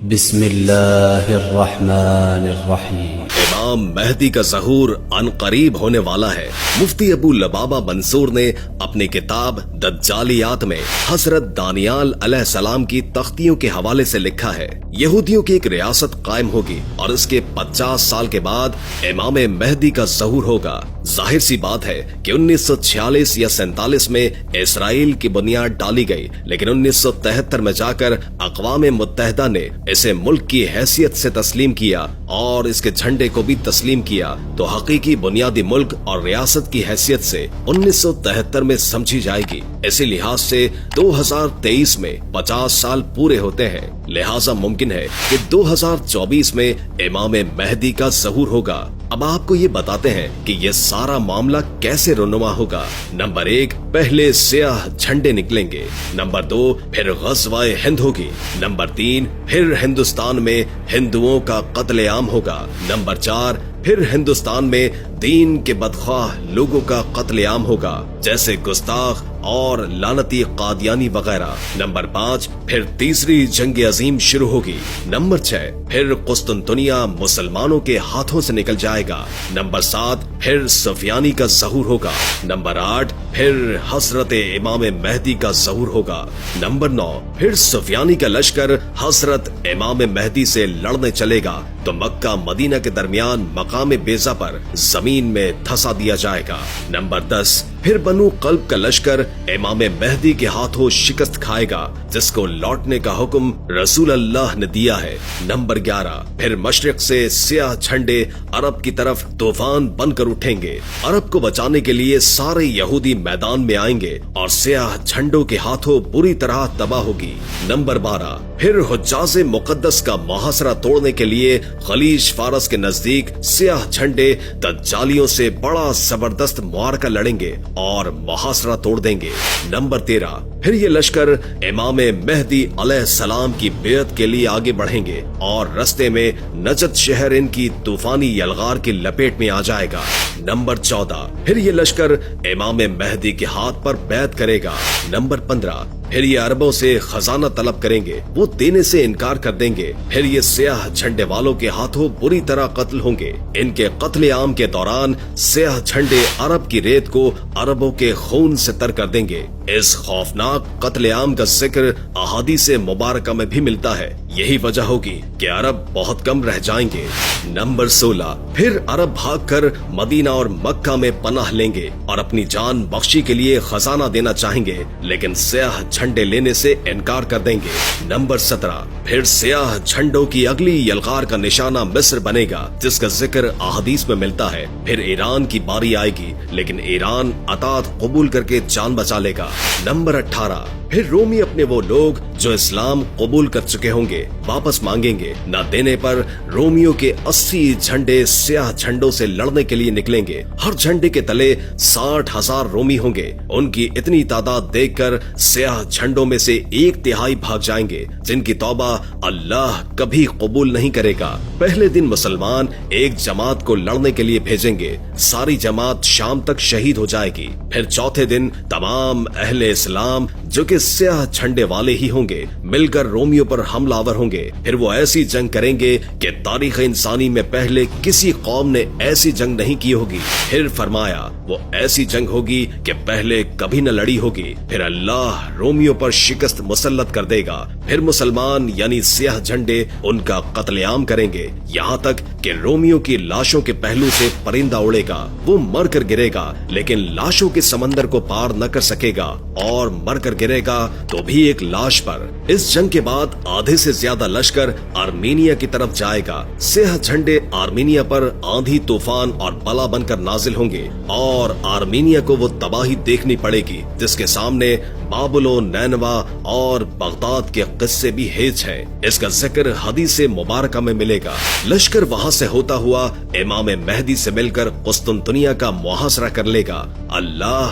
بسم اللہ الرحمن الرحیم۔ امام مہدی کا ظہور ان قریب ہونے والا ہے۔ مفتی ابو لبابہ منصور نے اپنی کتاب دجالیات میں حضرت دانیال علیہ السلام کی تختیوں کے حوالے سے لکھا ہے، یہودیوں کی ایک ریاست قائم ہوگی اور اس کے 50 سال کے بعد امام مہدی کا ظہور ہوگا۔ ظاہر سی بات ہے کہ 1946 یا 47 میں اسرائیل کی بنیاد ڈالی گئی، لیکن 1973 میں جا کر اقوام متحدہ نے اسے ملک کی حیثیت سے تسلیم کیا اور اس کے جھنڈے کو بھی تسلیم کیا، تو حقیقی بنیادی ملک اور ریاست کی حیثیت سے 1973 میں سمجھی جائے گی۔ اسی لحاظ سے 2023 میں 50 سال پورے ہوتے ہیں، لہٰذا ممکن ہے کہ 2024 میں امام مہدی کا ظہور ہوگا۔ اب آپ کو یہ بتاتے ہیں کہ یہ سارا معاملہ کیسے رونما ہوگا۔ نمبر 1، پہلے سیاہ جھنڈے نکلیں گے۔ نمبر 2، پھر غزوہ ہند ہوگی۔ نمبر 3، پھر ہندوستان میں ہندوؤں کا قتل عام ہوگا۔ نمبر 4، پھر ہندوستان میں دین کے بدخواہ لوگوں کا قتل عام ہوگا، جیسے گستاخ اور لعنتی قادیانی وغیرہ۔ نمبر 5، پھر تیسری جنگ عظیم شروع ہوگی۔ نمبر 6، پھر قسطنطنیہ مسلمانوں کے ہاتھوں سے نکل جائے گا۔ نمبر 7، پھر سفیانی کا ظہور ہوگا۔ نمبر 8، پھر حضرت امام مہدی کا ظہور ہوگا۔ نمبر 9، پھر سفیانی کا لشکر حضرت امام مہدی سے لڑنے چلے گا تو مکہ مدینہ کے درمیان مقام بیضا پر زمین میں دھسا دیا جائے گا۔ نمبر 10، پھر بنو قلب کا لشکر امام مہدی کے ہاتھوں شکست کھائے گا، جس کو لوٹنے کا حکم رسول اللہ نے دیا ہے۔ نمبر 11، پھر مشرق سے سیاہ جھنڈے عرب کی طرف طوفان بن کر اٹھیں گے۔ عرب کو بچانے کے لیے سارے یہودی میدان میں آئیں گے اور سیاہ جھنڈوں کے ہاتھوں بری طرح تباہ ہوگی۔ نمبر 12، پھر حجاز مقدس کا محاصرہ توڑنے کے لیے خلیج فارس کے نزدیک سیاہ جھنڈے دجالیوں سے بڑا زبردست معرکہ لڑیں گے اور محاصرہ توڑ دیں گے۔ نمبر 13، پھر یہ لشکر امام مہدی علیہ السلام کی بیعت کے لیے آگے بڑھیں گے اور رستے میں نجد شہر ان کی طوفانی یلغار کی لپیٹ میں آ جائے گا۔ نمبر 14، پھر یہ لشکر امام مہدی کے ہاتھ پر بیعت کرے گا۔ نمبر 15، پھر یہ عربوں سے خزانہ طلب کریں گے، وہ دینے سے انکار کر دیں گے۔ پھر یہ سیاہ جھنڈے والوں کے ہاتھوں بری طرح قتل ہوں گے۔ ان کے قتل عام کے دوران سیاہ جھنڈے عرب کی ریت کو عربوں کے خون سے تر کر دیں گے۔ اس خوفناک قتل عام کا ذکر احادیث مبارکہ میں بھی ملتا ہے۔ یہی وجہ ہوگی کہ عرب بہت کم رہ جائیں گے۔ نمبر 16، پھر عرب بھاگ کر مدینہ اور مکہ میں پناہ لیں گے اور اپنی جان بخشی کے لیے خزانہ دینا چاہیں گے، لیکن سیاہ جھنڈے لینے سے انکار کر دیں گے۔ نمبر 17، پھر سیاہ جھنڈوں کی اگلی یلغار کا نشانہ مصر بنے گا، جس کا ذکر احادیث میں ملتا ہے۔ پھر ایران کی باری آئے گی، لیکن ایران اطاعت قبول کر کے جان بچا لے گا۔ نمبر 18، پھر رومی اپنے وہ لوگ جو اسلام قبول کر چکے ہوں گے واپس مانگیں گے۔ نہ دینے پر رومیوں کے 80 جھنڈے سیاہ جھنڈوں سے لڑنے کے لیے نکلیں گے۔ ہر جھنڈے کے تلے 60,000 رومی ہوں گے۔ ان کی اتنی تعداد دیکھ کر سیاہ جھنڈوں میں سے 1/3 بھاگ جائیں گے، جن کی توبہ اللہ کبھی قبول نہیں کرے گا۔ پہلے دن مسلمان ایک جماعت کو لڑنے کے لیے بھیجیں گے، ساری جماعت شام تک شہید ہو جائے گی۔ پھر چوتھے دن تمام اہل اسلام جو کہ سیاہ جھنڈے والے ہی ہوں گے مل کر رومیوں پر حملہ آور ہوں گے۔ پھر وہ ایسی جنگ کریں گے کہ تاریخ انسانی میں پہلے کسی قوم نے ایسی جنگ نہیں کی ہوگی۔ پھر فرمایا وہ ایسی جنگ ہوگی کہ پہلے کبھی نہ لڑی ہوگی۔ پھر اللہ رومیوں پر شکست مسلط کر دے گا۔ پھر مسلمان یعنی سیاہ جھنڈے ان کا قتل عام کریں گے، یہاں تک کہ رومیوں کی لاشوں کے پہلو سے پرندہ اڑے گا، وہ مر کر گرے گا لیکن لاشوں کے سمندر کو پار نہ کر سکے گا، اور مر کر گرے گا تو بھی ایک لاش پر۔ اس جنگ کے بعد آدھے سے زیادہ لشکر آرمینیا کی طرف جائے گا۔ سیاہ جھنڈے آرمینیا پر آندھی طوفان اور بلا بن کر نازل ہوں گے اور آرمینیا کو وہ تباہی دیکھنی پڑے گی جس کے سامنے بابل و نینوا اور بغداد کے قصے بھی ہیج ہیں۔ اس کا ذکر حدیث مبارکہ میں ملے گا۔ لشکر وہاں سے ہوتا ہوا امام مہدی سے مل کر قسطنطنیہ کا محاصرہ کر لے گا۔ اللہ